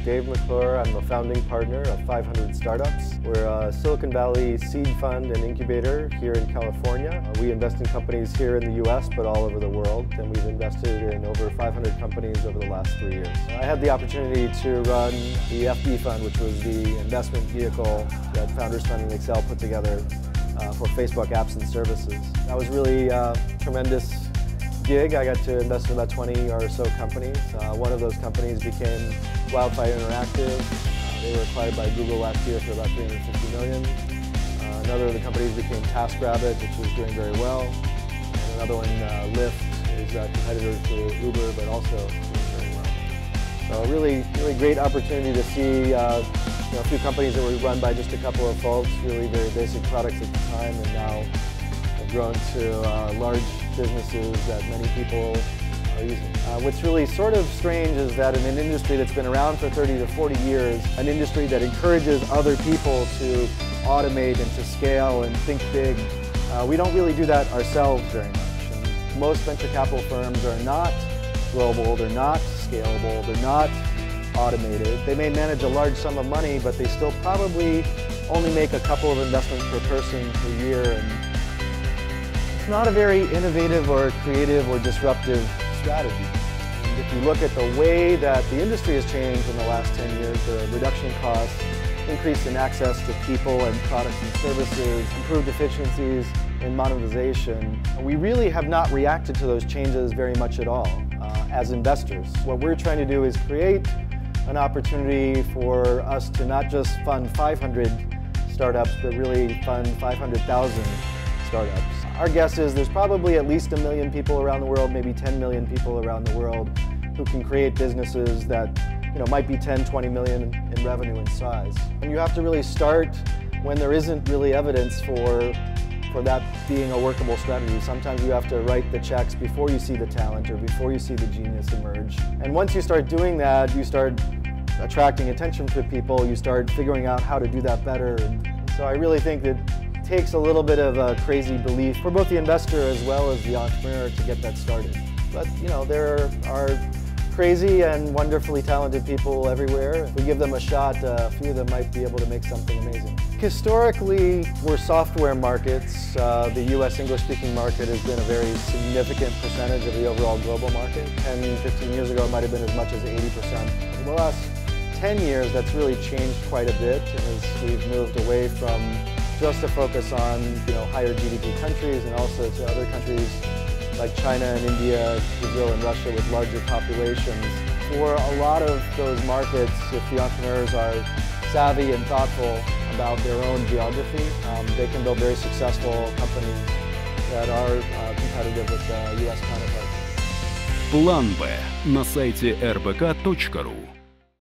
Dave MacClure. I'm the founding partner of 500 Startups. We're a Silicon Valley seed fund and incubator here in California. We invest in companies here in the US, but all over the world, and we've invested in over 500 companies over the last 3 years. I had the opportunity to run the FB fund, which was the investment vehicle that Founders Fund and Excel put together for Facebook apps and services. That was really a tremendous gig. I got to invest in about 20 or so companies. One of those companies became Wildfire Interactive. They were acquired by Google last year for about $350 million. Another of the companies became TaskRabbit, which was doing very well. And another one, Lyft, is a competitor to Uber, but also doing very well. So really great opportunity to see a few companies that were run by just a couple of folks, really very basic products at the time, and now have grown to large businesses that many people are using. What's really sort of strange is that in an industry that's been around for 30 to 40 years, an industry that encourages other people to automate and to scale and think big, we don't really do that ourselves very much. And most venture capital firms are not global, they're not scalable, they're not automated. They may manage a large sum of money, but they still probably only make a couple of investments per person per year. And it's not a very innovative or creative or disruptive strategy. And if you look at the way that the industry has changed in the last 10 years, the reduction in costs, increase in access to people and products and services, improved efficiencies in monetization, we really have not reacted to those changes very much at all as investors. What we're trying to do is create an opportunity for us to not just fund 500 startups, but really fund 500,000 startups. Our guess is there's probably at least 1 million people around the world, maybe 10 million people around the world who can create businesses that might be 10, 20 million in revenue in size. And you have to really start when there isn't really evidence for that being a workable strategy. Sometimes you have to write the checks before you see the talent or before you see the genius emerge. And once you start doing that, you start attracting attention to people, you start figuring out how to do that better. And so I really think that it takes a little bit of a crazy belief for both the investor as well as the entrepreneur to get that started. But there are crazy and wonderfully talented people everywhere. If we give them a shot, a few of them might be able to make something amazing. Historically, we're software markets. The US English-speaking market has been a very significant percentage of the overall global market. 10, 15 years ago, it might have been as much as 80%. In the last 10 years, that's really changed quite a bit, and as we've moved away from just a focus on higher GDP countries and also to other countries like China and India, Brazil and Russia with larger populations. For a lot of those markets, if the entrepreneurs are savvy and thoughtful about their own geography, they can build very successful companies that are competitive with US counterparts. План Б на сайте rbk.ru.